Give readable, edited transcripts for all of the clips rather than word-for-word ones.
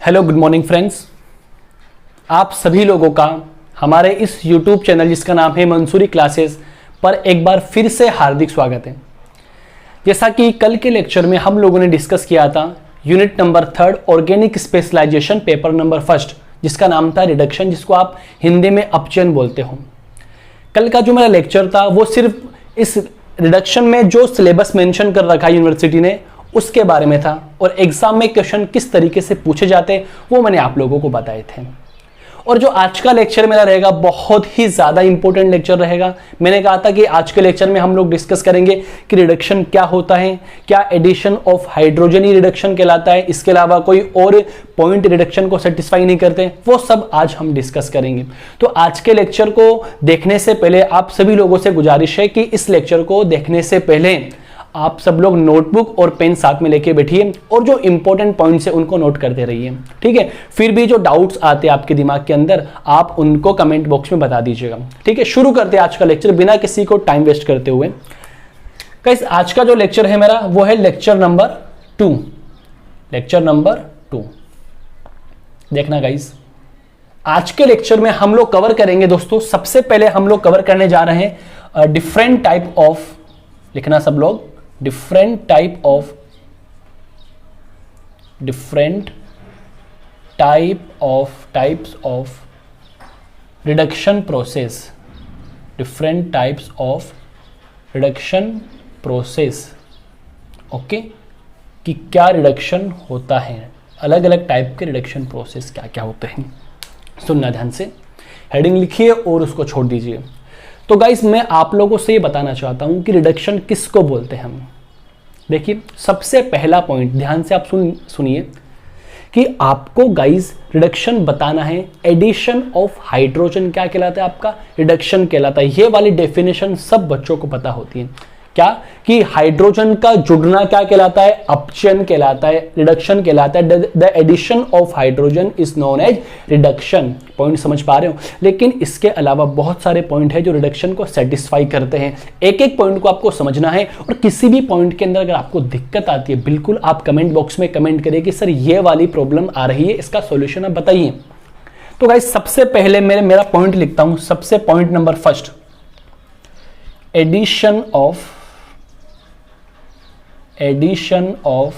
Hello good morning friends, आप सभी लोगों का हमारे इस YouTube चैनल जिसका नाम है मंसूरी क्लासेस पर एक बार फिर से हार्दिक स्वागत है। जैसा कि कल के लेक्चर में हम लोगों ने डिस्कस किया था unit number 3 organic specialisation paper number 1 जिसका नाम था रिडक्शन, जिसको आप हिंदी में अपचयन बोलते हो। कल का जो मेरा लेक्चर था वो सिर्फ इस रिडक्शन में जो सिलेबस मेंशन कर रखा है यूनिवर्सिटी ने उसके बारे में था और एग्जाम में क्वेश्चन किस तरीके से पूछे जाते हैं वो मैंने आप लोगों को बताए थे। और जो आज का लेक्चर मेरा रहेगा बहुत ही ज़्यादा इंपॉर्टेंट लेक्चर रहेगा। मैंने कहा था कि आज के लेक्चर में हम लोग डिस्कस करेंगे कि रिडक्शन क्या होता है, क्या एडिशन ऑफ हाइड्रोजन ही रिडक्शन कहलाता है, इसके अलावा कोई और पॉइंट रिडक्शन को सेटिस्फाई नहीं करते, वो सब आज हम डिस्कस करेंगे। तो आज के लेक्चर को देखने से पहले आप सभी लोगों से गुजारिश है कि इस लेक्चर को देखने से पहले आप सब लोग नोटबुक और पेन साथ में लेके बैठिए और जो इंपॉर्टेंट पॉइंट्स है उनको नोट करते रहिए, ठीक है। फिर भी जो डाउट्स आते हैं आपके दिमाग के अंदर आप उनको कमेंट बॉक्स में बता दीजिएगा, ठीक है। शुरू करते हैं आज का लेक्चर बिना किसी को टाइम वेस्ट करते हुए। गाइस, आज का जो लेक्चर है मेरा वो है लेक्चर नंबर 2। लेक्चर नंबर 2 देखना गाइस, आज के लेक्चर में हम लोग कवर करेंगे दोस्तों, सबसे पहले हम लोग कवर करने जा रहे हैं डिफरेंट टाइप ऑफ, लिखना सब लोग, different types of reduction process, different types of reduction process, okay, कि क्या रिडक्शन होता है, अलग अलग टाइप के रिडक्शन प्रोसेस क्या क्या होते हैं। सुनना ध्यान से, हेडिंग लिखिए और उसको छोड़ दीजिए। तो गाइस, मैं आप लोगों से ये बताना चाहता हूं कि रिडक्शन किसको बोलते हैं हम। देखिए, सबसे पहला पॉइंट ध्यान से आप सुनिए कि आपको गाइस रिडक्शन बताना है। एडिशन ऑफ हाइड्रोजन क्या कहलाता है, आपका रिडक्शन कहलाता है। ये वाली डेफिनेशन सब बच्चों को पता होती है, क्या कि हाइड्रोजन का जुड़ना क्या कहलाता है, अपचयन कहलाता है, रिडक्शन कहलाता है। The addition of hydrogen is known as reduction. Point समझ पा रहे हो। लेकिन इसके अलावा बहुत सारे पॉइंट है जो रिडक्शन को सेटिस्फाई करते हैं। एक एक पॉइंट को आपको समझना है और किसी भी पॉइंट के अंदर अगर आपको दिक्कत आती है बिल्कुल आप कमेंट बॉक्स में कमेंट करिए कि सर ये वाली प्रॉब्लम आ रही है, इसका सॉल्यूशन आप बताइए। तो गाइस, सबसे पहले मेरा पॉइंट लिखता हूं। सबसे point number 1, addition of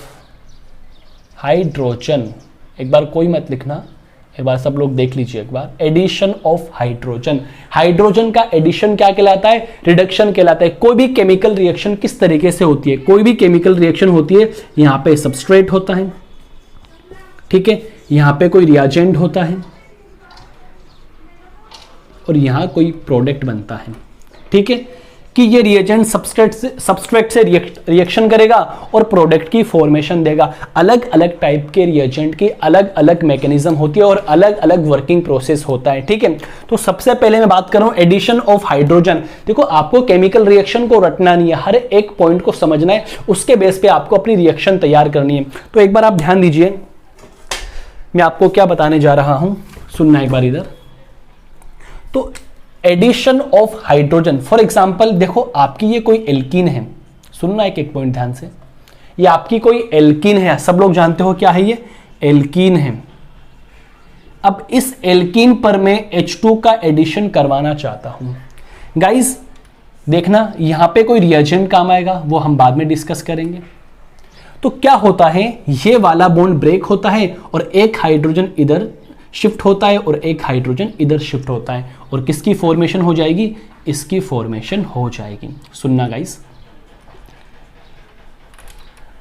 hydrogen. एक बार कोई मत लिखना, एक बार सब लोग देख लीजिए एक बार। एडिशन ऑफ हाइड्रोजन, हाइड्रोजन का एडिशन क्या कहलाता है, रिडक्शन कहलाता है। कोई भी केमिकल रिएक्शन किस तरीके से होती है, कोई भी केमिकल रिएक्शन होती है, यहां पे सबस्ट्रेट होता है, ठीक है, यहां पे कोई रिएजेंट होता है और यहां कोई प्रोडक्ट बनता है, ठीक है, कि ये रिएजेंट सबस्ट्रेट से रिएक्शन करेगा और प्रोडक्ट की फॉर्मेशन देगा। अलग अलग टाइप के रिएजेंट की अलग अलग मैकेनिज्म होती है और अलग अलग वर्किंग प्रोसेस होता है, ठीक है। तो सबसे पहले मैं बात कर रहा हूं एडिशन ऑफ हाइड्रोजन। देखो, आपको केमिकल रिएक्शन को रटना नहीं है, हर एक पॉइंट को समझना है, उसके बेस पे आपको अपनी रिएक्शन तैयार करनी है। तो एक बार आप ध्यान दीजिए, मैं आपको क्या बताने जा रहा हूं, सुनना एक बार इधर। तो addition of hydrogen, for example देखो आपकी ये कोई एल्कीन है, सुनना एक एक पॉइंट ध्यान से, ये आपकी कोई एल्कीन है, सब लोग जानते हो क्या है, ये एल्कीन है। अब इस एल्कीन पर मैं H2 का एडिशन करवाना चाहता हूं। गाइस देखना, यहां पे कोई रिएजेंट काम आएगा, वो हम बाद में डिस्कस करेंगे। तो क्या होता है, ये वाला बॉन्ड ब्रेक होता है और एक हाइड्रोजन इधर शिफ्ट होता है और एक हाइड्रोजन इधर शिफ्ट होता है और किसकी फॉर्मेशन हो जाएगी, इसकी फॉर्मेशन हो जाएगी। सुनना गाइस,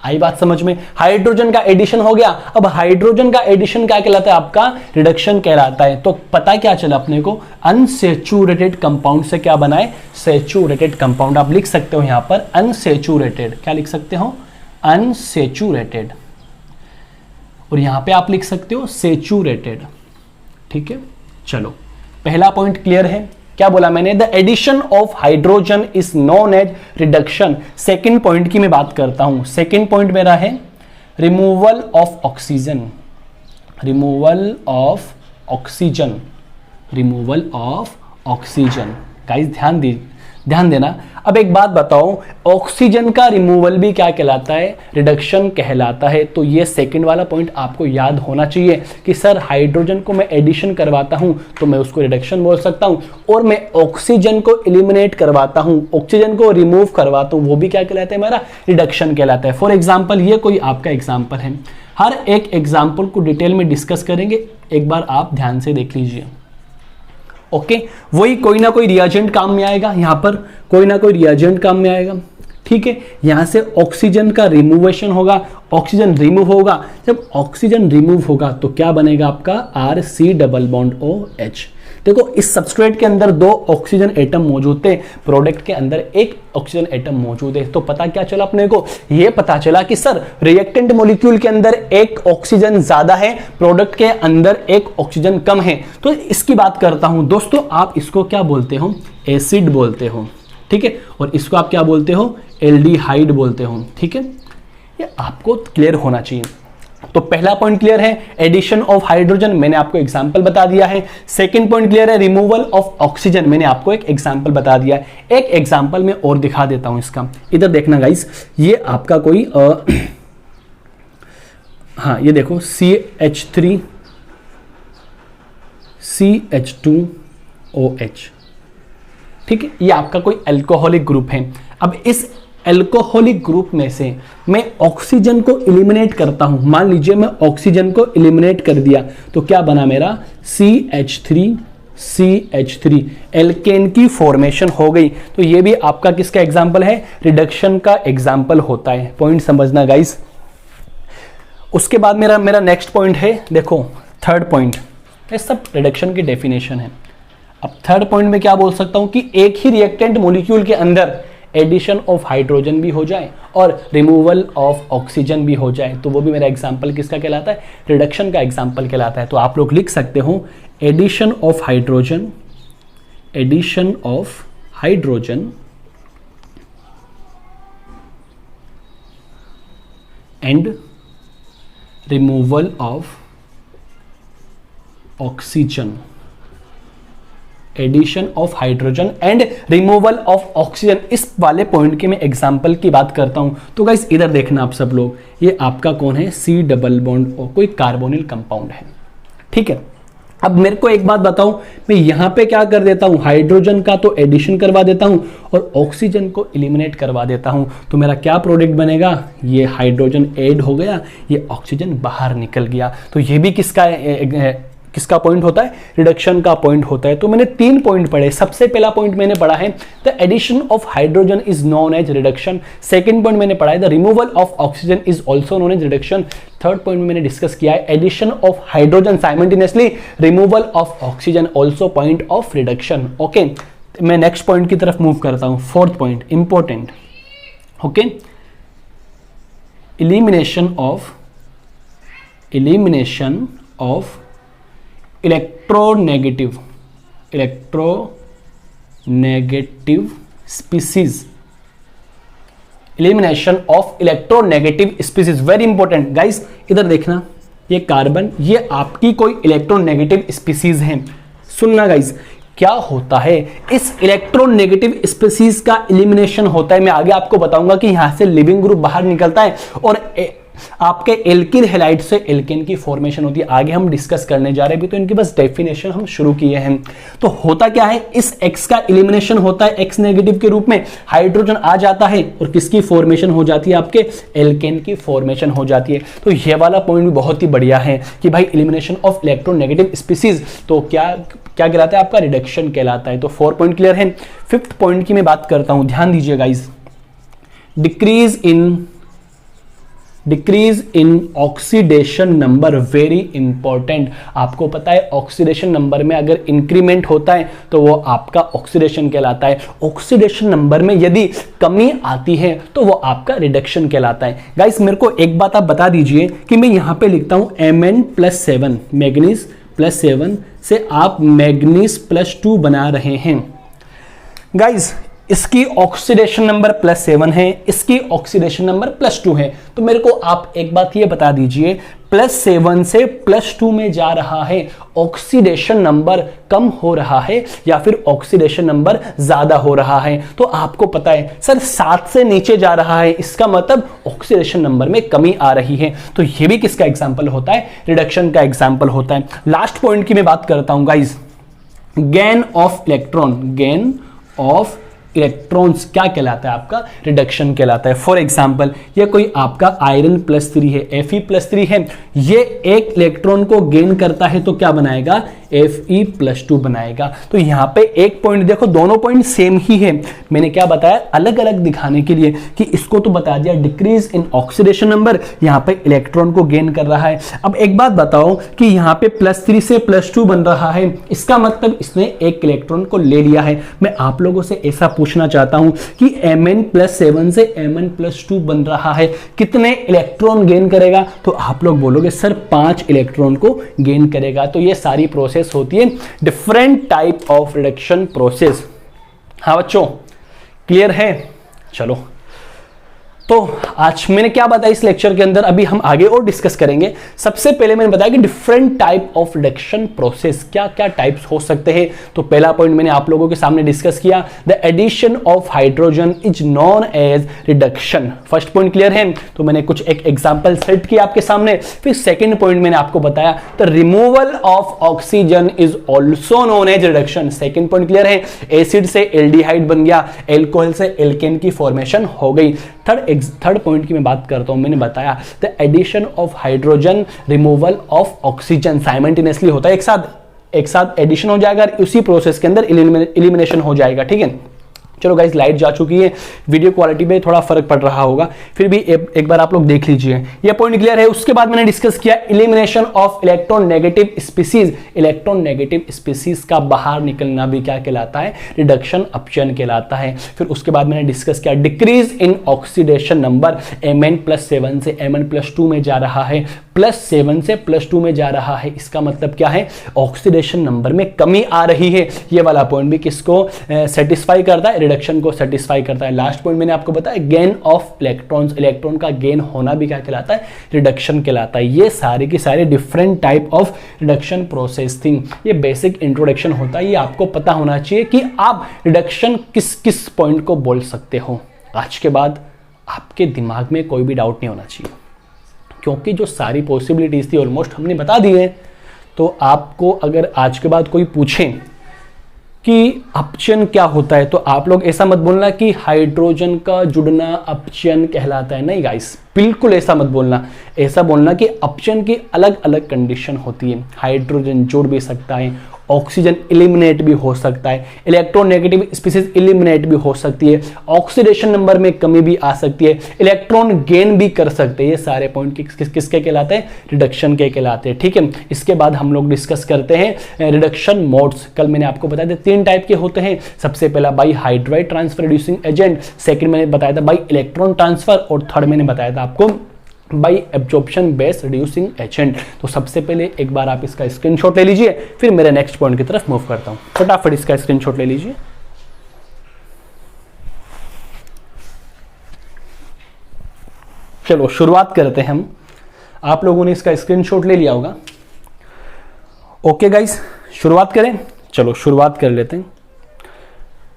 आई बात समझ में। हाइड्रोजन का एडिशन हो गया। अब हाइड्रोजन का एडिशन क्या कहलाता है, आपका रिडक्शन कहलाता है। तो पता क्या चला अपने को, अनसैचुरेटेड कंपाउंड से क्या बनाए, सैचुरेटेड कंपाउंड। आप लिख सकते हो यहां पर अनसैचुरेटेड, क्या लिख सकते हो, अनसैचुरेटेड, और यहां पे आप लिख सकते हो सैचुरेटेड, ठीक है। चलो, पहला पॉइंट क्लियर है। क्या बोला मैंने, the addition of hydrogen is known as reduction. Second point की मैं बात करता हूं। सेकेंड पॉइंट मेरा है removal of oxygen, removal of oxygen, removal of oxygen. Guys ध्यान देना। अब एक बात बताओ, ऑक्सीजन का रिमूवल भी क्या कहलाता है? रिडक्शन कहलाता है। तो ये सेकंड वाला पॉइंट आपको याद होना चाहिए कि सर हाइड्रोजन को मैं एडिशन करवाता हूं तो मैं उसको रिडक्शन बोल सकता हूं, और मैं ऑक्सीजन को एलिमिनेट करवाता हूं, ऑक्सीजन को रिमूव करवाता हूं, वो भी क्या कहलाता है? हमारा रिडक्शन कहलाता है। फॉर एग्जाम्पल, ये कोई आपका एग्जाम्पल है, हर एक एग्जाम्पल को डिटेल में डिस्कस करेंगे, एक बार आप ध्यान से देख लीजिए। ओके, वही कोई ना कोई रिएजेंट काम में आएगा, यहां पर कोई ना कोई रिएजेंट काम में आएगा, ठीक है। यहां से ऑक्सीजन का रिमूवेशन होगा, ऑक्सीजन रिमूव होगा। जब ऑक्सीजन रिमूव होगा तो क्या बनेगा आपका? RC double bond OH। देखो, इस सबस्ट्रेट के अंदर 2 ऑक्सीजन एटम मौजूद थे, प्रोडक्ट के अंदर 1 ऑक्सीजन एटम मौजूद है। तो पता क्या चला अपने को? ये पता चला कि सर रिएक्टेंट मॉलिक्यूल के अंदर 1 ऑक्सीजन ज्यादा है, प्रोडक्ट के अंदर 1 ऑक्सीजन कम है। तो इसकी बात करता हूं दोस्तों, आप इसको क्या बोलते हो? एसिड बोलते हो, ठीक है। और इसको आप क्या बोलते हो? एल्डिहाइड बोलते हो, ठीक है। ये आपको क्लियर होना चाहिए। तो पहला पॉइंट क्लियर है, एडिशन ऑफ हाइड्रोजन, मैंने आपको एग्जांपल बता दिया है। सेकंड पॉइंट क्लियर है, रिमूवल ऑफ ऑक्सीजन, मैंने आपको एक एग्जांपल बता दिया है। एक एग्जांपल मैं और दिखा देता हूं इसका, इधर देखना गाइस। ये आपका कोई हाँ, ये देखो CH3 CH2OH, ठीक है। ये आपका कोई अल्कोहलिक ग्रुप है। अब इस अल्कोहलिक ग्रुप में से मैं ऑक्सीजन को एलिमिनेट करता हूं, मान लीजिए मैं ऑक्सीजन को एलिमिनेट कर दिया तो क्या बना मेरा? CH3 एल्केन की फॉर्मेशन हो गई। तो ये भी आपका किसका एग्जांपल है? रिडक्शन का एग्जांपल होता है। पॉइंट समझना गाइस। उसके बाद मेरा नेक्स्ट पॉइंट है, देखो थर्ड पॉइंट, ये सब रिडक्शन की डेफिनेशन है। अब थर्ड पॉइंट में क्या बोल सकता हूं कि एक ही रिएक्टेंट मॉलिक्यूल के अंदर एडिशन ऑफ हाइड्रोजन भी हो जाए और रिमूवल ऑफ ऑक्सीजन भी हो जाए, तो वो भी मेरा एग्जांपल किसका कहलाता है? रिडक्शन का एग्जांपल कहलाता है। तो आप लोग लिख सकते हो addition of hydrogen and removal of oxygen, addition of hydrogen and removal of oxygen. इस वाले पॉइंट के मैं एग्जांपल की बात करता हूं। तो गाइस इधर देखना आप सब लोग, ये आपका कौन है? C डबल बॉन्ड O, कोई कार्बोनिल कंपाउंड है, ठीक है। अब मेरे को एक बात बताओ, मैं यहां पे क्या कर देता हूं? हाइड्रोजन का तो एडिशन करवा देता हूं और ऑक्सीजन को एलिमिनेट करवा देता हूं, तो मेरा क्या प्रोडक्ट बनेगा? ये हाइड्रोजन ऐड हो गया, ये ऑक्सीजन बाहर निकल गया। तो ये भी किसका पॉइंट होता है? रिडक्शन का पॉइंट होता है। तो मैंने 3 पॉइंट पढ़े। सबसे पहला पॉइंट मैंने पढ़ा है the addition of hydrogen is known as reduction. Second point मैंने पढ़ा है the removal of oxygen is also known as reduction. Third point मैंने डिस्कस किया है addition of hydrogen simultaneously removal of oxygen also point of reduction. Okay, मैं next point की तरफ move करता हूं। Fourth point important, okay, elimination of electronegative species, elimination of electronegative species, very important guys. इधर देखना, ये कार्बन, ये आपकी कोई इलेक्ट्रोनेगेटिव स्पीसीज है। सुनना गाइस, क्या होता है इस इलेक्ट्रोनेगेटिव स्पीसीज का एलिमिनेशन होता है। मैं आगे आपको बताऊंगा कि यहां से लिविंग ग्रुप बाहर निकलता है और आपके एल्किल हैलाइड से एल्केन की फॉर्मेशन होती है। आगे हम डिस्कस करने जा रहे हैं, अभी तो इनकी बस डेफिनेशन हम शुरू किए हैं। तो होता क्या है, इस X का एलिमिनेशन होता है, X नेगेटिव के रूप में हाइड्रोजन आ जाता है और किसकी फॉर्मेशन हो जाती है, आपके एल्केन की फॉर्मेशन हो जाती है। तो ये वाला पॉइंट भी बहुत ही बढ़िया है कि भाई एलिमिनेशन ऑफ इलेक्ट्रोनेगेटिव स्पीसीज तो क्या कहलाता है, आपका रिडक्शन कहलाता है। तो 4 पॉइंट क्लियर है। 5th पॉइंट की मैं बात करता हूं, ध्यान दीजिए guys. Decrease in oxidation number, very important. आपको पता है ऑक्सीडेशन नंबर में अगर इंक्रीमेंट होता है तो वो आपका ऑक्सीडेशन कहलाता है। ऑक्सीडेशन नंबर में यदि कमी आती है तो वो आपका रिडक्शन कहलाता है। गाइस मेरे को एक बात आप बता दीजिए कि मैं यहां पे लिखता हूं Mn+7, मैग्नीज +7 से आप मैग्नीज +2 बना रहे हैं। गाइस इसकी ऑक्सीडेशन नंबर +7 है, इसकी ऑक्सीडेशन नंबर +2 है। तो मेरे को आप एक बात ये बता दीजिए, +7 से +2 में जा रहा है, ऑक्सीडेशन नंबर कम हो रहा है या फिर ऑक्सीडेशन नंबर ज्यादा हो रहा है? तो आपको पता है सर 7 से नीचे जा रहा है, इसका मतलब ऑक्सीडेशन नंबर में कमी आ रही है। तो ये भी किसका एग्जाम्पल होता है? रिडक्शन का एग्जाम्पल होता है। लास्ट पॉइंट की मैं बात करता हूं guys, gain of electron, gain of electrons क्या कहलाता है? आपका रिडक्शन कहलाता है। फॉर एग्जाम्पल ये कोई आपका आयरन +3 है, Fe+3 है, ये एक इलेक्ट्रॉन को गेन करता है तो क्या बनाएगा? Fe+2 बनाएगा। तो यहां पे एक पॉइंट देखो, दोनों पॉइंट सेम ही है। मैंने क्या बताया अलग अलग दिखाने के लिए कि इसको तो बता दिया डिक्रीज इन ऑक्सीडेशन नंबर, यहां पे इलेक्ट्रॉन को गेन कर रहा है। अब एक बात बताओ कि यहां पे +3 से +2 बन रहा है, इसका मतलब इसने एक इलेक्ट्रॉन को ले लिया है। मैं आप लोगों से ऐसा पूछना चाहता हूं कि Mn+7 से Mn+2 बन रहा है, कितने इलेक्ट्रॉन गेन करेगा? तो आप लोग बोलोगे सर 5 इलेक्ट्रॉन को गेन करेगा। तो ये सारी प्रोसेस होती है different type of reduction process. हाँ बच्चों, क्लियर है? चलो, तो आज मैंने क्या बताया इस लेक्चर के अंदर, अभी हम आगे और डिस्कस करेंगे। सबसे पहले मैंने बताया कि different type of reduction process, क्या क्या टाइप्स हो सकते हैं। तो पहला पॉइंट मैंने आप लोगों के सामने डिस्कस किया, the addition of hydrogen is known as reduction. First point clear है? तो मैंने कुछ एक एग्जांपल सेट किया आपके सामने। फिर सेकंड पॉइंट मैंने आपको बताया the removal of oxygen is also known as reduction. Second point clear है? एसिड से एल्डिहाइड बन गया, एल्कोहल से एल्केन की फॉर्मेशन हो गई। थर्ड पॉइंट की मैं बात करता हूं, मैंने बताया the addition of hydrogen, removal of oxygen simultaneously होता है, एक साथ एडिशन हो जाएगा, उसी प्रोसेस के अंदर एलिमिनेशन हो जाएगा। ठीक है, चलो गाइस, लाइट जा चुकी है, वीडियो क्वालिटी में थोड़ा फर्क पड़ रहा होगा, फिर भी एक बार आप लोग देख लीजिए, ये पॉइंट क्लियर है। उसके बाद मैंने डिस्कस किया elimination of electron negative species. Electron negative species का बाहर निकलना भी क्या कहलाता है? रिडक्शन अपचयन कहलाता है। फिर उसके बाद मैंने डिस्कस किया decrease in oxidation number, Mn+7 से Mn+2 में जा रहा है, +7 से +2 में जा रहा है, इसका मतलब क्या है? ऑक्सीडेशन नंबर में कमी आ रही है। ये वाला पॉइंट भी किसको सेटिस्फाई करता है? रिडक्शन को सेटिस्फाई करता है। लास्ट पॉइंट मैंने आपको बताया गेन ऑफ इलेक्ट्रॉन्स, इलेक्ट्रॉन का गेन होना भी क्या कहलाता है? रिडक्शन कहलाता है। ये सारे के सारे different type of reduction process थी। ये बेसिक इंट्रोडक्शन होता है, ये आपको पता होना चाहिए कि आप रिडक्शन किस किस पॉइंट को बोल सकते हो। आज के बाद आपके दिमाग में कोई भी डाउट नहीं होना चाहिए, क्योंकि जो सारी पॉसिबिलिटीज थी ऑलमोस्ट हमने बता दी है। तो आपको अगर आज के बाद कोई पूछे कि अपचयन क्या होता है, तो आप लोग ऐसा मत बोलना कि हाइड्रोजन का जुड़ना अपचयन कहलाता है। नहीं गाइस, बिल्कुल ऐसा मत बोलना। ऐसा बोलना कि अपचयन की अलग अलग कंडीशन होती है। हाइड्रोजन जुड़ भी सकता है, ऑक्सीजन एलिमिनेट भी हो सकता है, इलेक्ट्रोनेगेटिव स्पीसीज एलिमिनेट भी हो सकती है, ऑक्सीडेशन नंबर में कमी भी आ सकती है, इलेक्ट्रॉन गेन भी कर सकते हैं। ये सारे पॉइंट किसके कहलाते हैं? रिडक्शन के कहलाते हैं। ठीक है, इसके बाद हम लोग डिस्कस करते हैं रिडक्शन मोड्स। कल मैंने आपको बताया था 3 टाइप के होते हैं। सबसे पहला by hydride transfer reducing agent, second मैंने बताया था बाई इलेक्ट्रॉन ट्रांसफर, और थर्ड मैंने बताया था आपको by absorption base reducing agent. तो सबसे पहले एक बार आप इसका स्क्रीनशॉट ले लीजिए, फिर मेरे नेक्स्ट पॉइंट की तरफ मूव करता हूं। फटाफट इसका स्क्रीनशॉट ले लीजिए। चलो शुरुआत करते हैं हम। आप लोगों ने इसका स्क्रीनशॉट ले लिया होगा। ओके गाइस, शुरुआत करें। चलो शुरुआत कर लेते हैं।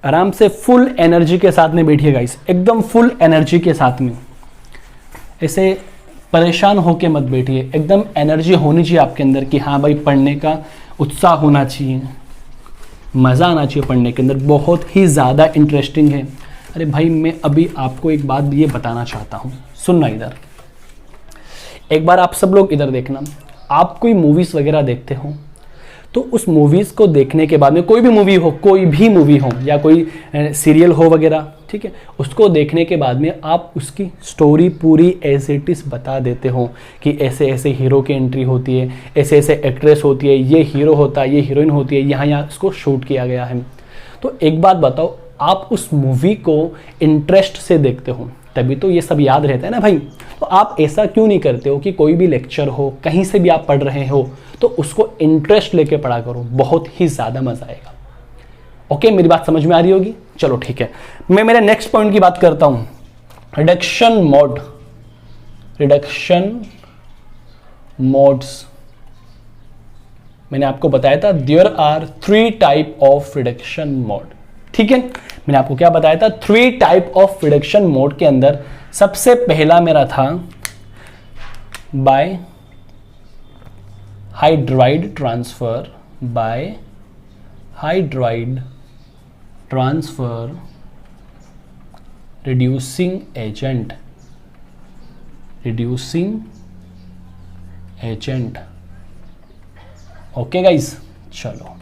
आराम से फुल एनर्जी के साथ में बैठिए गाइस, एकदम फुल एनर्जी के साथ में। ऐसे परेशान होके मत बैठिए, एकदम एनर्जी होनी चाहिए आपके अंदर कि हाँ भाई पढ़ने का उत्साह होना चाहिए, मज़ा आना चाहिए पढ़ने के अंदर। बहुत ही ज़्यादा इंटरेस्टिंग है। अरे भाई, मैं अभी आपको एक बात ये बताना चाहता हूँ, सुनना इधर। एक बार आप सब लोग इधर देखना। आप कोई मूवीज़ वगैरह देखते हो तो उस मूवीज़ को देखने के बाद में, कोई भी मूवी हो या कोई सीरियल हो वगैरह, ठीक है, उसको देखने के बाद में आप उसकी स्टोरी पूरी एज इट इज़ बता देते हो कि ऐसे ऐसे हीरो की एंट्री होती है, ऐसे ऐसे एक्ट्रेस होती है, ये हीरो होता है, ये हीरोइन होती है, यहाँ इसको शूट किया गया है। तो एक बात बताओ, आप उस मूवी को इंटरेस्ट से देखते हो तभी तो ये सब याद रहता है ना भाई। तो आप ऐसा क्यों नहीं करते हो कि कोई भी लेक्चर हो, कहीं से भी आप पढ़ रहे हो, तो उसको इंटरेस्ट लेके पढ़ा करो, बहुत ही ज़्यादा मज़ा आएगा। ओके, मेरी बात समझ में आ रही होगी। चलो ठीक है, मैं मेरे नेक्स्ट पॉइंट की बात करता हूं, रिडक्शन मोड, रिडक्शन मोड्स। मैंने आपको बताया था there are 3 type of reduction mode, ठीक है। मैंने आपको क्या बताया था, 3 टाइप ऑफ रिडक्शन मोड के अंदर सबसे पहला मेरा था by hydride transfer, by hydride transfer reducing agent, reducing agent. Okay guys, चलो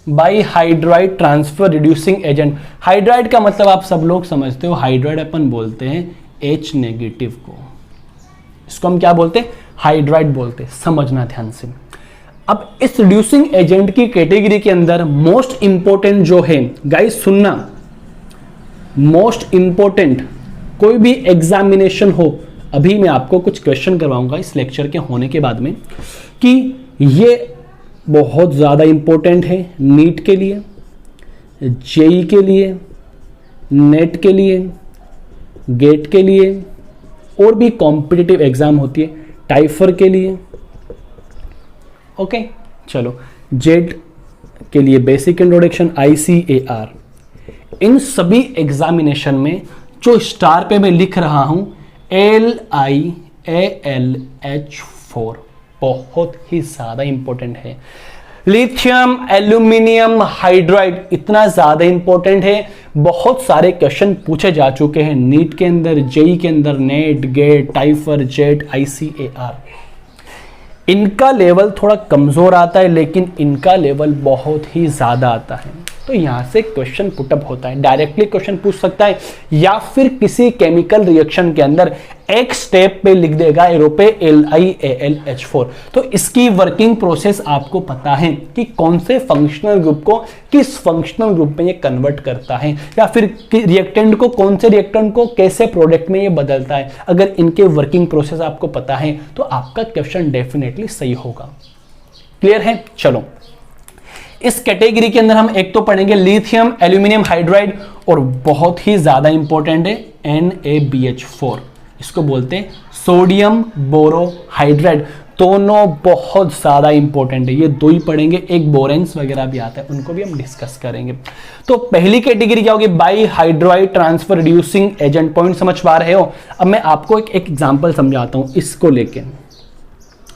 by hydride transfer reducing agent. Hydride का मतलब आप सब लोग समझते हो, हाइड्राइड अपन बोलते हैं H नेगेटिव को, इसको हम क्या बोलते हैं, हाइड्राइड बोलते हैं, समझना ध्यान से। अब इस रिड्यूसिंग एजेंट की कैटेगरी के अंदर मोस्ट इंपॉर्टेंट जो है गाइस, सुनना, मोस्ट इंपॉर्टेंट कोई भी एग्जामिनेशन हो, अभी मैं आपको कुछ क्वेश्चन करवाऊंगा इस लेक्चर के होने के बाद में, कि ये बहुत ज़्यादा इंपॉर्टेंट है नीट के लिए, जेई के लिए, नेट के लिए, गेट के लिए, और भी कॉम्पिटिटिव एग्जाम होती है, टाइफर के लिए। ओके, चलो जेड के लिए बेसिक इंट्रोडक्शन, ICAR, इन सभी एग्जामिनेशन में जो स्टार पे मैं लिख रहा हूं LiAlH4 बहुत ही ज्यादा इंपॉर्टेंट है। लिथियम एल्यूमिनियम हाइड्राइड इतना ज्यादा इंपॉर्टेंट है, बहुत सारे क्वेश्चन पूछे जा चुके हैं नीट के अंदर, जेई के अंदर, नेट, गेट, टाइफर, जेट, ICAR। इनका लेवल थोड़ा कमजोर आता है, लेकिन इनका लेवल बहुत ही ज्यादा आता है। तो यहां से क्वेश्चन पुटअप होता है, डायरेक्टली क्वेश्चन पूछ सकता है, या फिर किसी केमिकल रिएक्शन के अंदर एक स्टेप पे लिख देगा एरोपे LiAlH4। तो इसकी वर्किंग प्रोसेस आपको पता है कि कौन से फंक्शनल ग्रुप को किस फंक्शनल ग्रुप में ये कन्वर्ट करता है, या फिर रिएक्टेंट को कौन से रिएक्टेंट को कैसे प्रोडक्ट में ये बदलता है। अगर इनके वर्किंग प्रोसेस आपको पता है तो आपका क्वेश्चन डेफिनेटली सही होगा। क्लियर है? चलो, इस कैटेगरी के अंदर हम एक तो पढ़ेंगे लिथियम एल्यूमिनियम हाइड्राइड, और बहुत ही ज्यादा इंपॉर्टेंट है NaBH4, इसको बोलते हैं सोडियम बोरोहाइड्राइड। दोनों बहुत ज्यादा इंपॉर्टेंट है, ये दो ही पढ़ेंगे, एक बोरेंस वगैरह भी आता है, उनको भी हम डिस्कस करेंगे। तो पहली कैटेगरी क्या होगी, by hydride transfer reducing agent. Point समझ पा रहे हो? अब मैं आपको एक एग्जांपल समझाता हूं इसको लेके,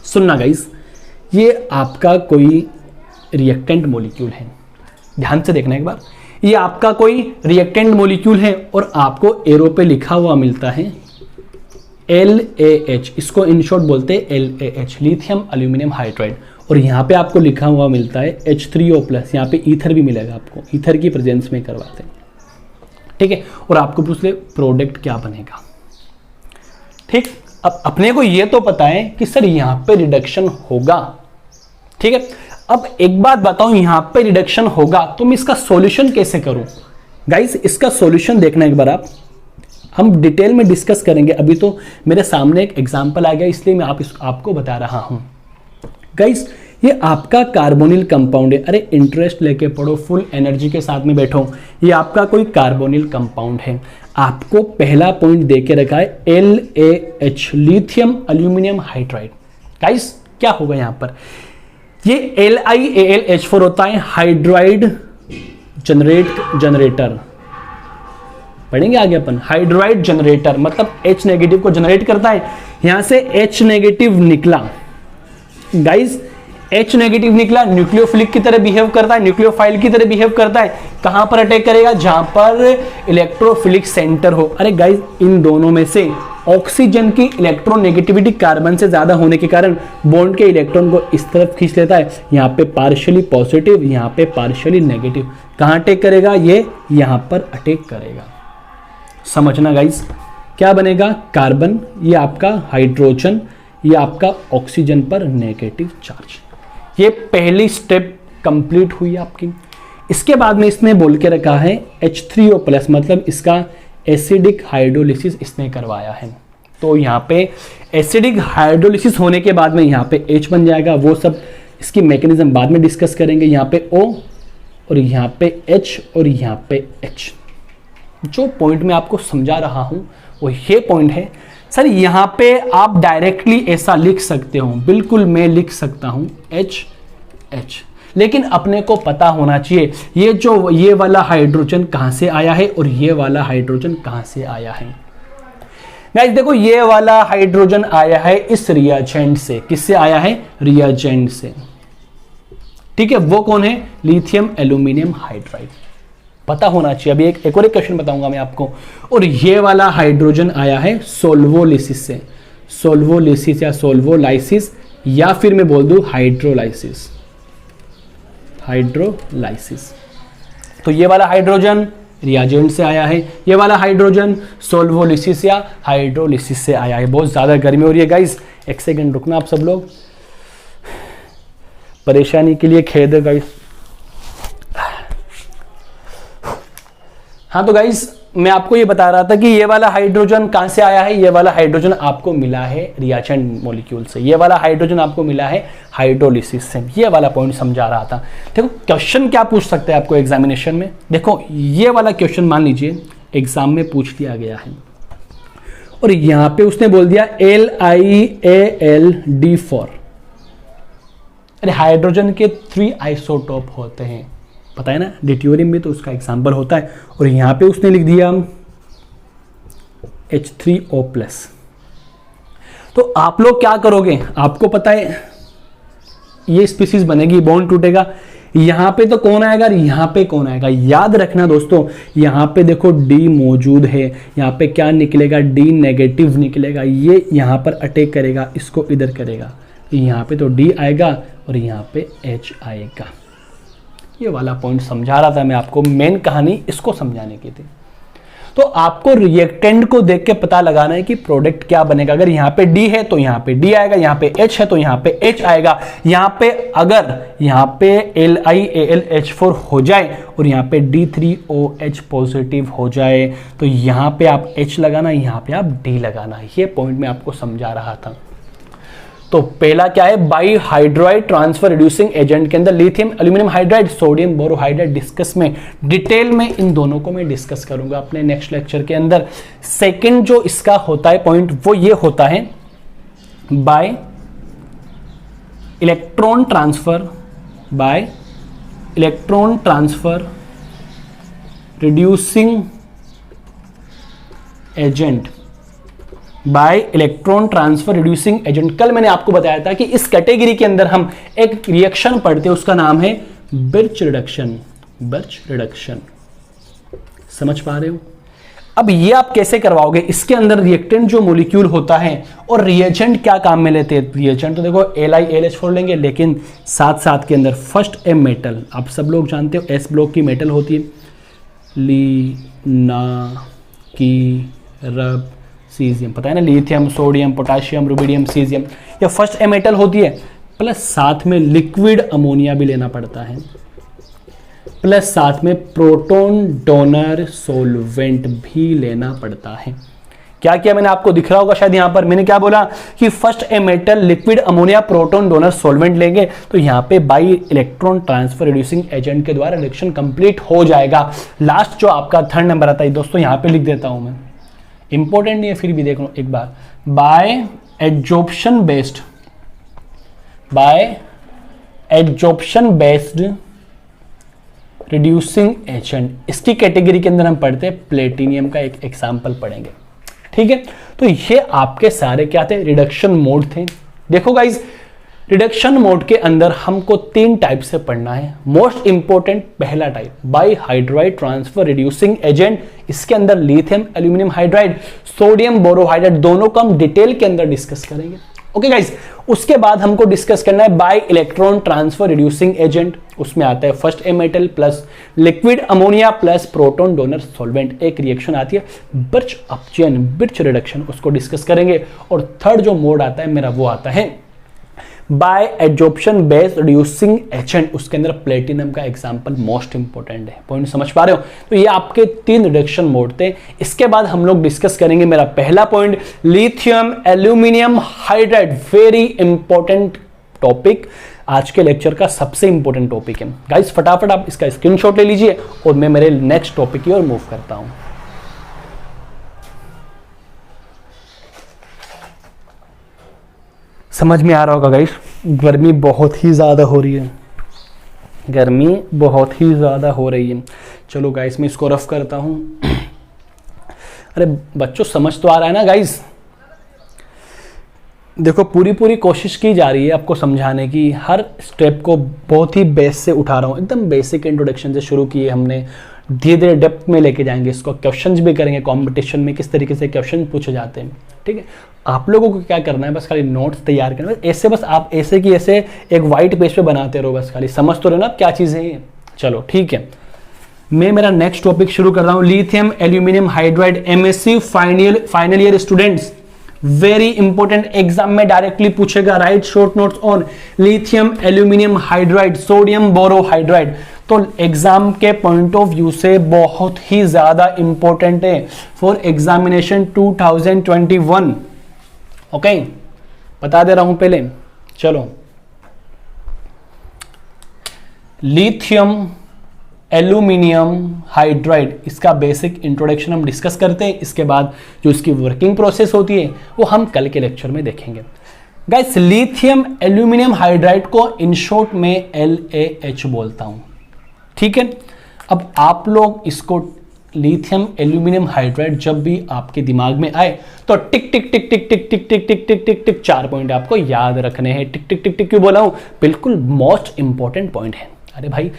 सुनना गाइस। ये आपका कोई रिएक्टेंट मॉलिक्यूल है, ध्यान से देखना एक बार। ये आपका कोई रिएक्टेंट मॉलिक्यूल है और आपको एरो पे लिखा हुआ मिलता है LaH, इसको इन शॉर्ट बोलते हैं LaH, लिथियम एल्यूमिनियम हाइड्राइड। और यहाँ पे आपको लिखा हुआ मिलता है H3O+, यहाँ पे ईथर भी मिलेगा आपको, ईथर की प्रेजेंस में करवाते हैं, ठीक है। और आपको पूछ ले प्रोडक्ट क्या बनेगा, ठीक। अब अपने को ये तो पता है कि सर यहाँ पे रिडक्शन होगा, ठीक है। अब एक बात बताऊं, यहां पे रिडक्शन होगा तो मैं इसका सॉल्यूशन कैसे करूं गाइस? इसका सॉल्यूशन देखना एक बार आप, हम डिटेल में डिस्कस करेंगे। अभी तो मेरे सामने एक एग्जांपल आ गया, इसलिए मैं आपको बता रहा हूं गाइस। ये आपका कार्बोनिल कंपाउंड है, अरे इंटरेस्ट लेके पढ़ो, फुल एनर्जी के साथ में बैठो। ये आपका कोई कार्बोनिल कंपाउंड है, आपको पहला पॉइंट दे के रखा है LaH, lithium aluminium hydride. Guys क्या होगा यहां पर, ये LiAlH4 होता है हाइड्राइड जनरेटर, पढ़ेंगे आगे अपन। हाइड्राइड जनरेटर मतलब H नेगेटिव को जनरेट करता है। यहां से H नेगेटिव निकला गाइस, H नेगेटिव निकला, न्यूक्लियोफिलिक की तरह बिहेव करता है, न्यूक्लियोफाइल की तरह बिहेव करता है। कहां पर अटैक करेगा, जहां पर इलेक्ट्रोफिलिक सेंटर हो। अरे गाइस, इन दोनों में से ऑक्सीजन की इलेक्ट्रोनेगेटिविटी कार्बन से ज्यादा होने के कारण बॉन्ड के इलेक्ट्रॉन को इस तरफ खींच लेता है। यहाँ पे पार्शियली पॉजिटिव, यहाँ पे पार्शियली नेगेटिव। कहाँ अटैक करेगा, ये यहाँ पर अटैक करेगा। समझना गाइस, क्या बनेगा, कार्बन, ये आपका हाइड्रोजन, ये आपका ऑक्सीजन पर नेगेटिव चार्ज। ये पहली स्टेप कंप्लीट हुई आपकी। इसके बाद में इसने बोल के रखा है H3O+, मतलब इसका एसिडिक हाइड्रोलिसिस इसने करवाया है। तो यहाँ पे एसिडिक हाइड्रोलिसिस होने के बाद में यहाँ पे H बन जाएगा। वो सब इसकी मैकेनिज्म बाद में डिस्कस करेंगे। यहाँ पे O, और यहाँ पे H और यहाँ पे H। जो पॉइंट मैं आपको समझा रहा हूं वो ये पॉइंट है। सर यहाँ पे आप डायरेक्टली ऐसा लिख सकते हो, बिल्कुल मैं लिख सकता हूं H, लेकिन अपने को पता होना चाहिए ये वाला हाइड्रोजन कहां से आया है और ये वाला हाइड्रोजन कहां से आया है। गाइस देखो, ये वाला हाइड्रोजन आया है इस रिएजेंट से। किससे आया है? रिएजेंट से। ठीक है, वो कौन है? Lithium aluminium hydride. पता होना चाहिए। अभी एक और क्वेश्चन बताऊंगा मैं आपको। और ये वाला हाइड्रोजन आया है सोल्वोलिसिस से। सोल्वोलिसिस या सोल्वोलाइसिस, या फिर मैं बोल दूं हाइड्रोलाइसिस। हाइड्रोलाइसिस। तो ये वाला हाइड्रोजन रिएजेंट से आया है, ये वाला हाइड्रोजन सोल्वोलिसिस या हाइड्रोलिसिस से आया है। बहुत ज्यादा गर्मी हो रही है गाइस, एक सेकंड रुकना आप सब लोग, परेशानी के लिए खेद है गाइस। हाँ तो गाइस, मैं आपको ये बता रहा था कि ये वाला हाइड्रोजन कहां से आया है। ये वाला हाइड्रोजन आपको मिला है रिएजेंट मॉलिक्यूल से, ये वाला हाइड्रोजन आपको मिला है हाइड्रोलिसिस से। ये वाला पॉइंट समझा रहा था। देखो क्वेश्चन क्या पूछ सकते हैं आपको एग्जामिनेशन में। देखो ये वाला क्वेश्चन मान लीजिए एग्जाम में पूछ लिया गया है और यहां पे उसने बोल दिया LiAlD4। अरे हाइड्रोजन के 3 आइसोटोप होते हैं, पता है ना, ड्यूटेरियम में तो उसका एग्जाम्पल होता है। और यहां पे उसने लिख दिया H3O+। तो आप लोग क्या करोगे, आपको पता है ये स्पीसीज बनेगी, बॉन्ड टूटेगा, यहां पे तो कौन आएगा, यहां पे कौन आएगा। याद रखना दोस्तों, यहां पे देखो D मौजूद है, यहां पे क्या निकलेगा, D नेगेटिव निकलेगा। ये यहां पर अटैक करेगा, इसको इधर करेगा, यहां पे तो D आएगा और यहां पे H आएगा। ये वाला पॉइंट समझा रहा था मैं आपको, मेन कहानी इसको समझाने की थी। तो आपको रिएक्टेंट को देख के पता लगाना है कि प्रोडक्ट क्या बनेगा। अगर यहाँ पे D है तो यहाँ पे D आएगा, यहाँ पे H है तो यहाँ पे H आएगा। यहाँ पे अगर यहाँ पे LiAlH4 हो जाए और यहाँ पे D3OH पॉजिटिव हो जाए तो यहाँ पे आप H लगाना, यहाँ पे आप D लगाना। ये पॉइंट मैं आपको समझा रहा था। तो पहला क्या है, by hydride transfer reducing agent के अंदर lithium aluminium hydride, sodium borohydride discuss में डिटेल में इन दोनों को मैं डिस्कस करूंगा अपने नेक्स्ट लेक्चर के अंदर। सेकंड जो इसका होता है पॉइंट वो ये होता है bye electron transfer reducing agent. Bye electron transfer reducing agent. कल मैंने आपको बताया था कि इस कैटेगरी के अंदर हम एक रिएक्शन पढ़ते हैं, उसका नाम है बिर्च रिडक्शन। समझ पा रहे हो? अब ये आप कैसे करवाओगे, इसके अंदर रिएक्टेंट जो मॉलिक्यूल होता है और रिएजेंट क्या काम में लेते हैं। रिएजेंट तो देखो LiAlH4 लेंगे, लेकिन साथ साथ के अंदर फर्स्ट ए मेटल, आप सब लोग जानते हो S ब्लॉक की मेटल होती है, रब सीजियम, पता है ना, lithium, sodium, potassium, rubidium, caesium, ये फर्स्ट ए मेटल होती है। प्लस साथ में लिक्विड अमोनिया भी लेना पड़ता है, प्लस साथ में प्रोटॉन डोनर सोलवेंट भी लेना पड़ता है। क्या किया मैंने, आपको दिख रहा होगा शायद, यहां पर मैंने क्या बोला कि first a metal, liquid ammonia, proton donor solvent लेंगे तो यहां पे by electron transfer reducing agent के द्वारा रिएक्शन कंप्लीट हो जाएगा। लास्ट जो आपका थर्ड नंबर आता है दोस्तों, यहां पे लिख देता हूं मैं, इंपॉर्टेंट नहीं है फिर भी देख लो एक बार, by adsorption based reducing agent. इसकी कैटेगरी के अंदर हम पढ़ते हैं प्लेटिनियम का एक एग्जांपल पढ़ेंगे। ठीक है, तो ये आपके सारे क्या थे, रिडक्शन मोड थे। देखो गाइज, रिडक्शन मोड के अंदर हमको 3 टाइप से पढ़ना है। मोस्ट इंपॉर्टेंट पहला type by hydride transfer reducing agent, इसके अंदर lithium aluminium hydride, sodium borohydride, दोनों को हम डिटेल के अंदर डिस्कस करेंगे। ओके गाइज, उसके बाद हमको डिस्कस करना है by electron transfer reducing agent. उसमें आता है first a metal plus liquid ammonia plus proton donor solvent, एक रिएक्शन आती है बिर्च अपचयन, बिर्च रिडक्शन, उसको डिस्कस करेंगे। और थर्ड जो मोड आता है मेरा, वो आता है by adsorption based reducing agent, उसके अंदर प्लेटिनम का एग्जांपल मोस्ट इंपॉर्टेंट है। पॉइंट समझ पा रहे हो? तो ये आपके 3 रिडक्शन मोड थे। इसके बाद हम लोग डिस्कस करेंगे मेरा पहला point, lithium aluminium hydride, very important topic. आज के लेक्चर का सबसे इंपॉर्टेंट टॉपिक है। गाइस फटाफट आप इसका स्क्रीनशॉट ले लीजिए और मैं मेरे नेक्स्ट टॉपिक की ओर मूव करता हूं। समझ में आ रहा होगा गाइस, गर्मी बहुत ही ज़्यादा हो रही है, गर्मी बहुत ही ज़्यादा हो रही है। चलो गाइस मैं इसको रफ करता हूं। अरे बच्चों समझ तो आ रहा है ना गाइस? देखो पूरी कोशिश की जा रही है आपको समझाने की, हर स्टेप को बहुत ही बेस से उठा रहा हूँ, एकदम बेसिक इंट्रोडक्शन से शुरू किए हमने, धीरे धीरे डेप्थ में लेके जाएंगे इसको, क्वेश्चंस भी करेंगे कंपटीशन में किस तरीके से क्वेश्चन पूछे जाते हैं। ठीक है, आप लोगों को क्या करना है, बस खाली नोट्स तैयार करना है, ऐसे बस आप ऐसे की ऐसे एक वाइट पेज पे बनाते रहो, बस खाली समझ तो रहे ना आप क्या चीज़ें हैं। चलो ठीक है, मैं मेरा नेक्स्ट टॉपिक शुरू कर रहा हूँ, lithium aluminium hydride. MSc final year students, very important, exam में डायरेक्टली पूछेगा, right short notes on lithium aluminium hydride, sodium borohydride. तो एग्जाम के पॉइंट ऑफ व्यू से बहुत ही ज्यादा इंपॉर्टेंट है फॉर एग्जामिनेशन 2021। ओके, बता दे रहा हूं पहले। चलो, लिथियम एल्यूमिनियम हाइड्राइड, इसका बेसिक इंट्रोडक्शन हम डिस्कस करते हैं, इसके बाद जो इसकी वर्किंग प्रोसेस होती है वो हम कल के लेक्चर में देखेंगे। गाइस लिथियम एल्यूमिनियम हाइड्राइड को इन शॉर्ट में LaH बोलता हूं। ठीक है, अब आप लोग इसको लिथियम एल्यूमिनियम हाइड्राइड जब भी आपके दिमाग में आए तो टिक टिक टिक टिक टिक टिक टिक टिक टिक टिक टिक 4 पॉइंट आपको याद रखने हैं। टिक टिक टिक टिक क्यों बोला हूं? बिल्कुल मोस्ट इंपॉर्टेंट पॉइंट है। अरे भाई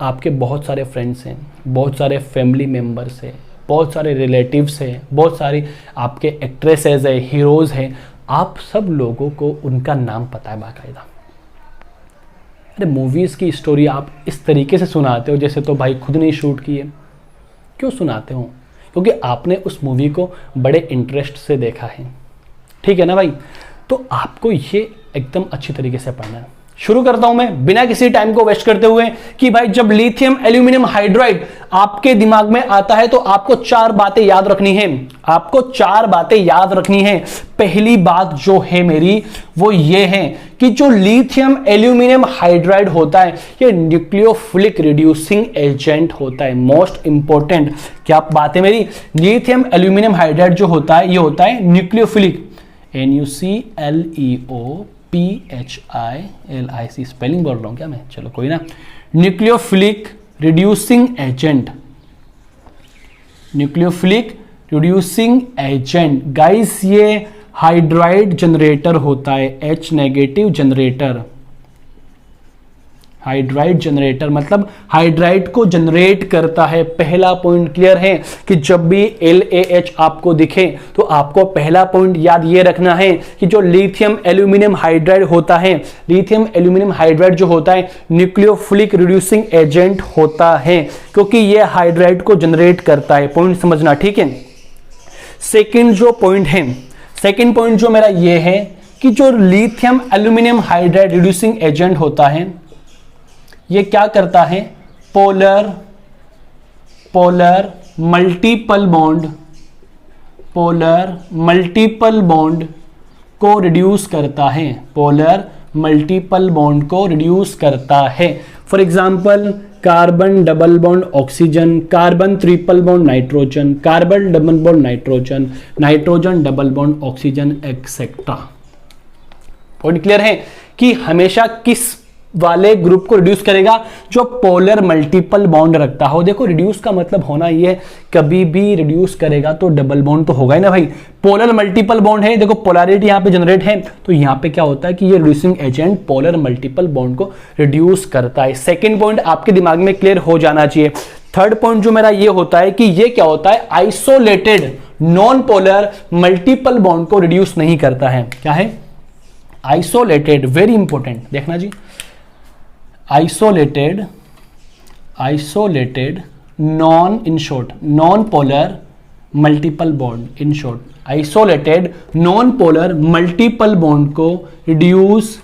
आपके बहुत सारे फ्रेंड्स हैं, बहुत सारे फैमिली मेम्बर्स हैं, बहुत सारे रिलेटिव्स हैं, बहुत सारी आपके एक्ट्रेसेस हैं, हीरोज़ हैं, आप सब लोगों को उनका नाम पता है बाकायदा। अरे मूवीज़ की स्टोरी आप इस तरीके से सुनाते हो जैसे तो भाई खुद नहीं शूट किए। क्यों सुनाते हो? क्योंकि आपने उस मूवी को बड़े इंटरेस्ट से देखा है। ठीक है ना भाई? तो आपको ये एकदम अच्छी तरीके से पढ़ना है। शुरू करता हूं मैं बिना किसी टाइम को वेस्ट करते हुए कि भाई जब लिथियम एल्यूमिनियम हाइड्राइड आपके दिमाग में आता है तो आपको 4 बातें याद रखनी है। आपको 4 बातें याद रखनी है। पहली बात जो है मेरी वो ये है कि जो लिथियम एल्यूमिनियम हाइड्राइड होता है ये न्यूक्लियोफिलिक रिड्यूसिंग एजेंट होता है। मोस्ट इंपॉर्टेंट क्या बात है मेरी? लिथियम एल्यूमिनियम हाइड्राइड जो होता है ये होता है न्यूक्लियोफिलिक, NucleoPHILIC, स्पेलिंग बोल रहा हूं क्या मैं? चलो कोई ना, nucleophilic reducing agent, nucleophilic reducing agent. Guys ये हाइड्राइड जनरेटर होता है, H negative generator. Hydride generator मतलब हाइड्राइड को जनरेट करता है। पहला पॉइंट क्लियर है कि जब भी LaH आपको दिखे तो आपको पहला पॉइंट याद ये रखना है कि जो लिथियम एल्यूमिनियम हाइड्राइड होता है, लिथियम एल्यूमिनियम हाइड्राइड जो होता है न्यूक्लियोफिलिक रिड्यूसिंग एजेंट होता है, क्योंकि ये हाइड्राइड को जनरेट करता है। पॉइंट समझना, ठीक है? सेकेंड जो पॉइंट है, सेकेंड पॉइंट जो मेरा ये है कि जो lithium aluminium hydride reducing agent होता है ये क्या करता है? पोलर मल्टीपल बॉन्ड को रिड्यूस करता है। पोलर मल्टीपल बॉन्ड को रिड्यूस करता है। For example carbon double bond oxygen, carbon triple bond nitrogen, carbon double bond nitrogen, nitrogen double bond oxygen etcetera. Point clear है कि हमेशा किस वाले ग्रुप को रिड्यूस करेगा? जो पोलर मल्टीपल बॉन्ड रखता हो। देखो रिड्यूस का मतलब होना ये, कभी भी रिड्यूस करेगा तो डबल बॉन्ड तो होगा ही ना भाई। पोलर मल्टीपल बॉन्ड है, देखो पोलैरिटी यहां पे जनरेट है तो यहां पे क्या होता है कि ये reducing agent polar multiple bond को रिड्यूस करता है। सेकेंड पॉइंट आपके दिमाग में क्लियर हो जाना चाहिए। थर्ड पॉइंट जो मेरा ये होता है कि ये क्या होता है? Isolated non polar multiple bond को रिड्यूस नहीं करता है। क्या है? आइसोलेटेड, वेरी इंपॉर्टेंट देखना जी। Isolated non, in short non polar multiple bond, in short isolated non polar multiple bond को रिड्यूस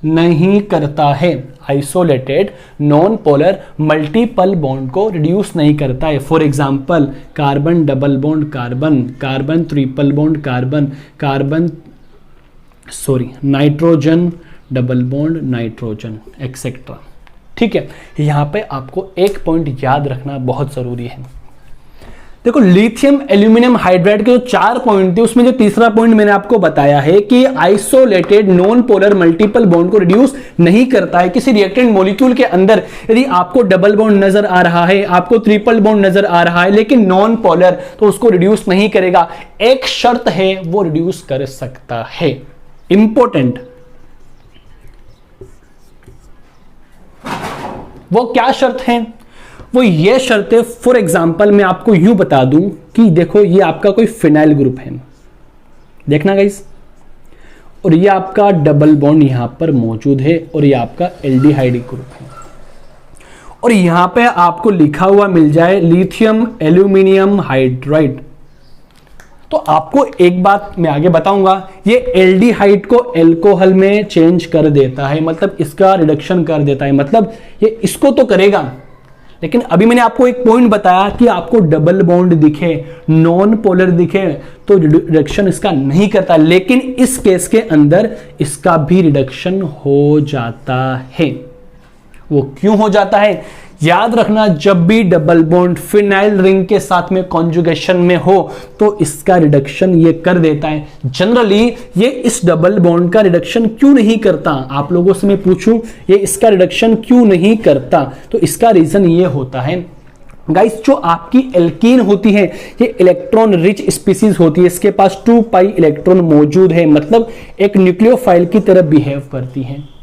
नहीं करता है। Isolated non polar multiple bond को रिड्यूस नहीं करता है। For example carbon double bond carbon, carbon triple bond carbon, carbon sorry nitrogen double bond nitrogen etcetera. ठीक है, यहां पे आपको एक पॉइंट याद रखना बहुत जरूरी है। देखो लिथियम एल्यूमिनियम हाइड्राइड के जो 4 पॉइंट थे उसमें जो तीसरा पॉइंट मैंने आपको बताया है कि isolated non polar multiple bond को रिड्यूस नहीं करता है। किसी रिएक्टेंट मॉलिक्यूल के अंदर यदि आपको डबल बॉन्ड नजर आ रहा है, आपको ट्रिपल बॉन्ड नजर आ रहा है, लेकिन नॉन पोलर, तो उसको रिड्यूस नहीं करेगा। एक शर्त है वो रिड्यूस कर सकता है। इंपॉर्टेंट, वो क्या शर्त है? वो ये शर्त है, फॉर एग्जांपल मैं आपको यूं बता दूं कि देखो ये आपका कोई फिनाइल ग्रुप है, देखना गाइस, और ये आपका डबल बॉन्ड यहां पर मौजूद है और ये आपका एल्डिहाइड ग्रुप है, और यहां पे आपको लिखा हुआ मिल जाए लिथियम एल्यूमिनियम हाइड्राइड। तो आपको एक बात मैं आगे बताऊंगा, ये एल्डिहाइड को एल्कोहल में चेंज कर देता है, मतलब इसका रिडक्शन कर देता है, मतलब ये इसको तो करेगा, लेकिन अभी मैंने आपको एक पॉइंट बताया कि आपको डबल बॉन्ड दिखे, नॉन पोलर दिखे तो रिडक्शन इसका नहीं करता, लेकिन इस केस के अंदर इसका भी रिडक्शन हो जाता है। वो क्यों हो जाता है? याद रखना, जब भी डबल बॉन्ड फिनाइल रिंग के साथ में कॉन्जुगेशन में हो तो इसका रिडक्शन ये कर देता है। जनरली ये इस डबल बॉन्ड का रिडक्शन क्यों नहीं करता, आप लोगों से मैं पूछूं ये इसका रिडक्शन क्यों नहीं करता, तो इसका रीजन ये होता है गाइस, जो आपकी एल्कीन होती है ये इलेक्ट्रॉन रिच स्पीसीज होती है, इसके पास 2 पाई इलेक्ट्रॉन मौजूद है, मतलब एक न्यूक्लियोफाइल की तरह बिहेव करती है।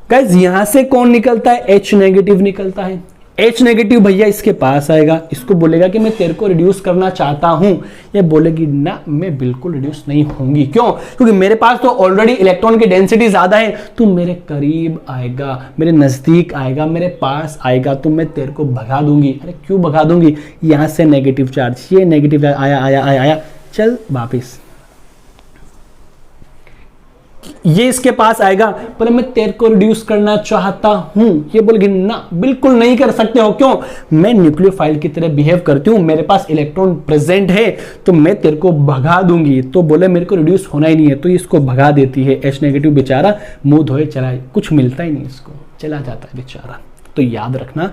गाइस यहां से कौन निकलता है? H नेगेटिव निकलता है। H नेगेटिव भैया इसके पास आएगा, इसको बोलेगा कि मैं तेरे को रिड्यूस करना चाहता हूं, ये बोलेगी ना मैं बिल्कुल रिड्यूस नहीं होंगी। क्यों? क्योंकि मेरे पास तो ऑलरेडी इलेक्ट्रॉन की डेंसिटी ज्यादा है, तू मेरे करीब आएगा, मेरे नजदीक आएगा, मेरे पास आएगा तो मैं तेरे को भगा दूंगी। अरे क्यों भगा दूंगी? यहां से नेगेटिव चार्ज, ये नेगेटिव चार्ज आया आया आया आया, चल वापिस, ये इसके पास आएगा, पर मैं तेरे को रिड्यूस करना चाहता हूं, ये बोलेगी ना बिल्कुल नहीं कर सकते हो। क्यों? मैं न्यूक्लियोफाइल की तरह बिहेव करती हूं, मेरे पास इलेक्ट्रॉन प्रेजेंट है तो मैं तेरे को भगा दूंगी, तो बोले मेरे को रिड्यूस होना ही नहीं है, तो इसको भगा देती है। H नेगेटिव बेचारा मुंह धोए चला, कुछ मिलता ही नहीं, इसको चला जाता है बेचारा। तो याद रखना,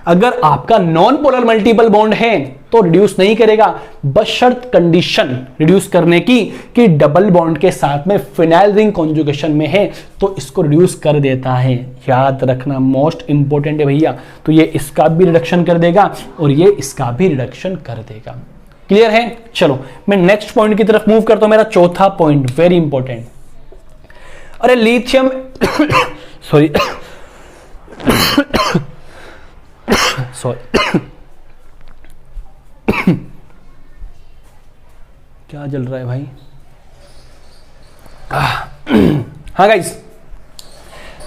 अगर आपका नॉन पोलर मल्टीपल बॉन्ड है तो रिड्यूस नहीं करेगा, बशर्त कंडीशन रिड्यूस करने की कि डबल बॉन्ड के साथ में फिनाइल रिंग कॉन्जुगेशन में है तो इसको रिड्यूस कर देता है। याद रखना, मोस्ट इंपॉर्टेंट है भैया। तो ये इसका भी रिडक्शन कर देगा और ये इसका भी रिडक्शन कर देगा। क्लियर है? चलो मैं नेक्स्ट पॉइंट की तरफ मूव करता हूं। मेरा चौथा पॉइंट वेरी इंपॉर्टेंट। अरे लिथियम सॉरी सॉरी क्या जल रहा है भाई? हाँ गाइस,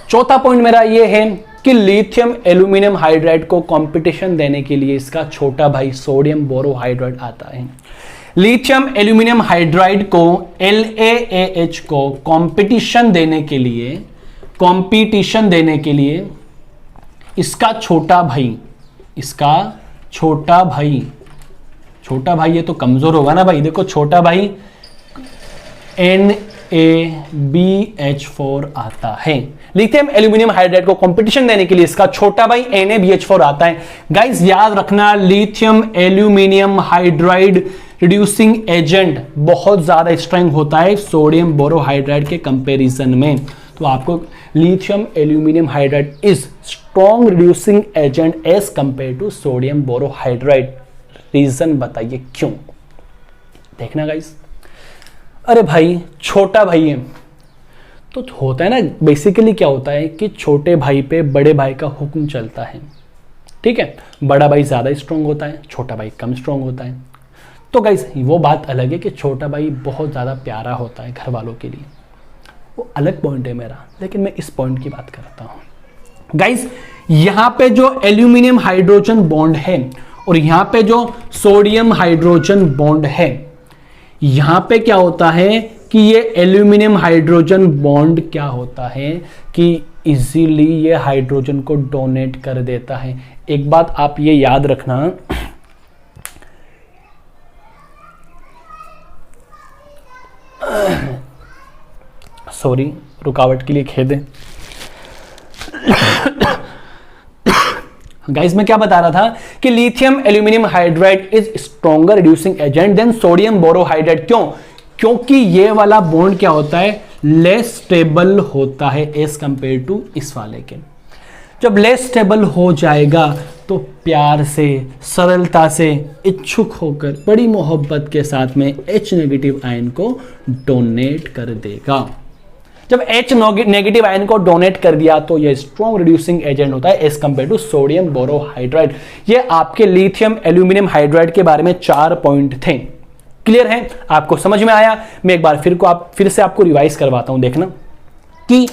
चौथा पॉइंट मेरा ये है कि लिथियम एल्यूमिनियम हाइड्राइड को कंपटीशन देने के लिए इसका छोटा भाई सोडियम बोरोहाइड्राइड आता है। लिथियम एल्यूमिनियम हाइड्राइड को LaAH को कंपटीशन देने के लिए इसका छोटा भाई ये तो कमजोर होगा ना भाई। देखो छोटा भाई NaBH4 आता है। लिथियम एल्यूमिनियम हाइड्राइड को कंपटीशन देने के लिए इसका छोटा भाई NaBH4 आता है। गाइस याद रखना, lithium aluminium hydride reducing agent बहुत ज्यादा स्ट्रेंथ होता है सोडियम बोरोहाइड्राइड के कंपैरिजन में। तो आपको lithium aluminium hydride is strong reducing agent as compare to sodium borohydride. Reason बताइए क्यों? देखना गाइस, अरे भाई छोटा भाई है तो होता है ना, बेसिकली क्या होता है कि छोटे भाई पे बड़े भाई का हुक्म चलता है। ठीक है, बड़ा भाई ज्यादा स्ट्रॉन्ग होता है, छोटा भाई कम स्ट्रॉन्ग होता है। तो गाइस वो बात अलग है कि छोटा भाई बहुत ज्यादा प्यारा होता है घर वालों के लिए, वो अलग पॉइंट है मेरा, लेकिन मैं इस पॉइंट की बात करता हूं। गाइस यहां पे जो एल्यूमिनियम हाइड्रोजन बॉन्ड है और यहां पे जो सोडियम हाइड्रोजन बॉन्ड है, यहां पे क्या होता है कि ये एल्यूमिनियम हाइड्रोजन बॉन्ड क्या होता है कि इजीली ये हाइड्रोजन को डोनेट कर देता है। एक बात आप ये याद रखना, सॉरी, रुकावट के लिए खेद है। गाइस मैं क्या बता रहा था कि lithium aluminium hydride is stronger reducing agent than sodium borohydride. क्यों? क्योंकि ये वाला बॉन्ड क्या होता है, लेस स्टेबल होता है एज कंपेयर टू इस वाले के। जब लेस स्टेबल हो जाएगा तो प्यार से, सरलता से, इच्छुक होकर, बड़ी मोहब्बत के साथ में H नेगेटिव आयन को डोनेट कर देगा। जब H नेगेटिव आयन को डोनेट कर दिया तो ये स्ट्रॉन्ग रिड्यूसिंग एजेंट होता है as compare to sodium borohydride. ये आपके लिथियम एल्यूमिनियम हाइड्राइड के बारे में 4 पॉइंट थे। क्लियर है? आपको समझ में आया? मैं एक बार फिर से आपको रिवाइज करवाता हूं। देखना कि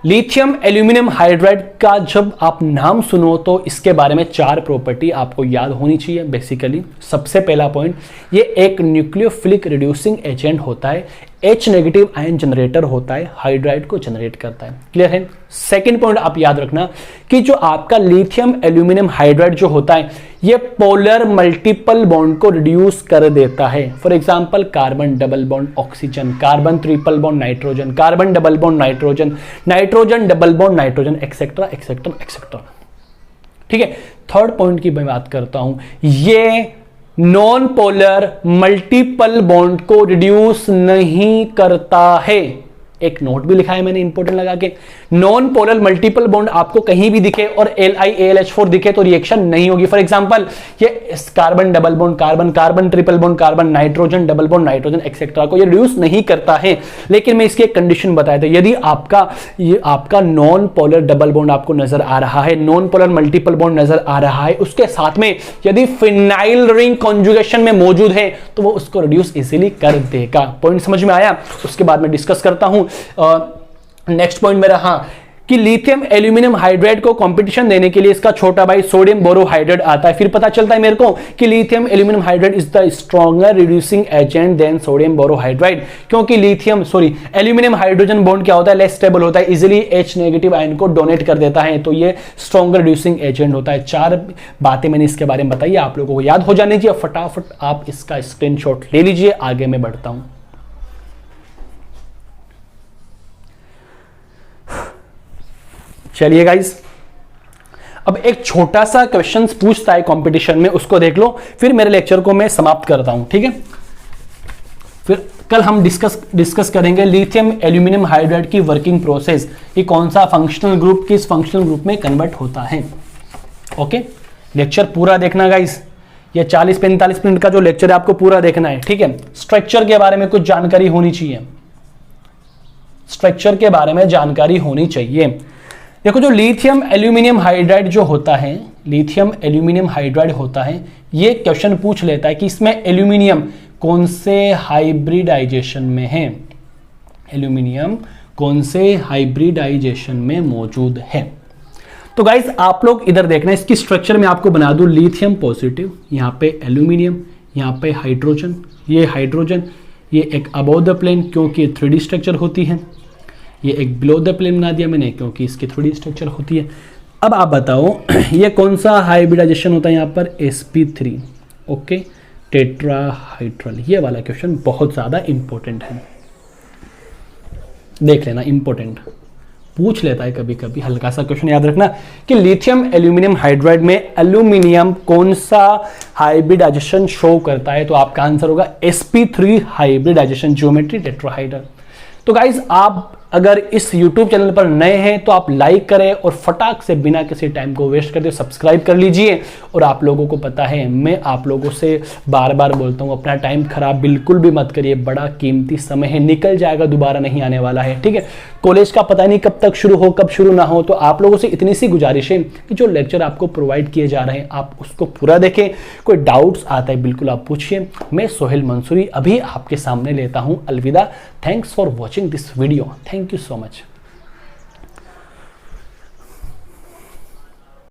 लिथियम एल्यूमिनियम हाइड्राइड का जब आप नाम सुनो तो इसके बारे में 4 प्रॉपर्टी आपको याद होनी चाहिए। बेसिकली सबसे पहला पॉइंट, ये एक न्यूक्लियोफिलिक रिड्यूसिंग एजेंट होता है, H नेगेटिव आयन जनरेटर होता है, हाइड्राइड को जनरेट करता है। क्लियर है? सेकंड पॉइंट आप याद रखना कि जो आपका लिथियम एल्यूमिनियम हाइड्राइड जो होता है ये पोलर मल्टीपल बॉन्ड को रिड्यूस कर देता है। For example carbon double bond oxygen, carbon triple bond nitrogen, carbon double bond nitrogen, nitrogen double bond nitrogen, etcetera etcetera etcetera. ठीक है? थर्ड पॉइंट की मैं बात करता हूं, ये नॉन पोलर मल्टीपल बॉन्ड को रिड्यूस नहीं करता है। एक नोट भी लिखा है मैंने इंपॉर्टेंट लगा के, नॉन पोलर मल्टीपल बॉन्ड आपको कहीं भी दिखे और LiAlH4 दिखे तो रिएक्शन नहीं होगी। फॉर एग्जांपल ये carbon double bond carbon, carbon triple bond carbon, nitrogen double bond nitrogen etcetera को ये रिड्यूस नहीं करता है। लेकिन मैं इसकी एक कंडीशन बताया था, यदि आपका नॉन पोलर डबल बॉन्ड आपको नजर आ रहा है, नॉन पोलर मल्टीपल बॉन्ड नजर आ रहा है, उसके साथ में यदि फिनाइल रिंग कॉन्जुगेशन में मौजूद है तो वो उसको रिड्यूस इजीली कर देगा। पॉइंट समझ में आया? उसके बाद मैं डिस्कस करता हूं। नेक्स्ट पॉइंट मेरा कि लिथियम एल्यूमिनियम हाइड्राइड को कंपटीशन देने के लिए इसका छोटा भाई सोडियम बोरोहाइड्राइड आता है। फिर पता चलता है मेरे को कि lithium aluminium hydride is the stronger reducing agent than sodium borohydride, क्योंकि एल्यूमिनियम हाइड्रोजन बॉन्ड क्या होता है, लेस स्टेबल होता है, इजीली H नेगेटिव आयन को डोनेट कर देता है, तो ये स्ट्रॉन्गर रिड्यूसिंग एजेंट होता है। 4 बातें मैंने इसके बारे में बताई, आप लोगों को याद हो जानी चाहिए। फटाफट आप इसका स्क्रीनशॉट ले लीजिए, आगे मैं बढ़ता हूं। चलिए गाइस, अब एक छोटा सा क्वेश्चन पूछता है कंपटीशन में, उसको देख लो, फिर मेरे लेक्चर को मैं समाप्त करता हूं। ठीक है? फिर कल हम डिस्कस करेंगे लिथियम एल्यूमिनियम हाइड्राइड की वर्किंग प्रोसेस, ये कौन सा फंक्शनल ग्रुप किस फंक्शनल ग्रुप में कन्वर्ट होता है। ओके, लेक्चर पूरा देखना गाइस, ये 40-45 मिनट का जो लेक्चर है आपको पूरा देखना है। ठीक है? स्ट्रक्चर के बारे में कुछ जानकारी होनी चाहिए, स्ट्रक्चर के बारे में जानकारी होनी चाहिए। देखो, जो लिथियम एल्यूमिनियम हाइड्राइड जो होता है, लिथियम एल्यूमिनियम हाइड्राइड होता है, ये क्वेश्चन पूछ लेता है कि इसमें एल्यूमिनियम कौन से हाइब्रिडाइजेशन में है, एल्यूमिनियम कौन से हाइब्रिडाइजेशन में मौजूद है। तो गाइस आप लोग इधर देखना, इसकी स्ट्रक्चर में आपको बना दूं, लिथियम पॉजिटिव, यहां पे एल्यूमिनियम, यहां पे हाइड्रोजन, ये हाइड्रोजन, ये एक अबव द प्लेन क्योंकि 3D स्ट्रक्चर होती है, ये एक बिलो द प्लेन बना दिया मैंने क्योंकि इसकी 3D स्ट्रक्चर होती है। अब आप बताओ ये कौन सा हाइब्रिडाइजेशन होता है यहाँ पर, sp3। ओके, टेट्राहाइड्रल, ये वाला क्वेश्चन बहुत ज्यादा इंपॉर्टेंट है, देख लेना, इंपॉर्टेंट पूछ लेता है कभी कभी, हल्का सा क्वेश्चन याद रखना कि लिथियम एल्यूमिनियम हाइड्राइड में एल्यूमिनियम कौन सा हाइब्रिडाइजेशन शो करता है, तो आपका आंसर होगा sp3 हाइब्रिडाइजेशन, ज्योमेट्री टेट्राहाइड्रल। तो गाइज आप अगर इस YouTube चैनल पर नए हैं तो आप लाइक करें और फटाक से बिना किसी टाइम को वेस्ट करते सब्सक्राइब कर लीजिए। और आप लोगों को पता है मैं आप लोगों से बार बार बोलता हूँ, अपना टाइम खराब बिल्कुल भी मत करिए, बड़ा कीमती समय है, निकल जाएगा, दोबारा नहीं आने वाला है। ठीक है? कॉलेज का पता नहीं कब तक शुरू हो कब शुरू ना हो, तो आप लोगों से इतनी सी गुजारिश है कि जो लेक्चर आपको प्रोवाइड किए जा रहे हैं आप उसको पूरा देखें। कोई डाउट्स आता है बिल्कुल आप पूछिए। मैं सोहेल मंसूरी अभी आपके सामने लेता हूँ अलविदा। Thanks for watching this video, thank you so much.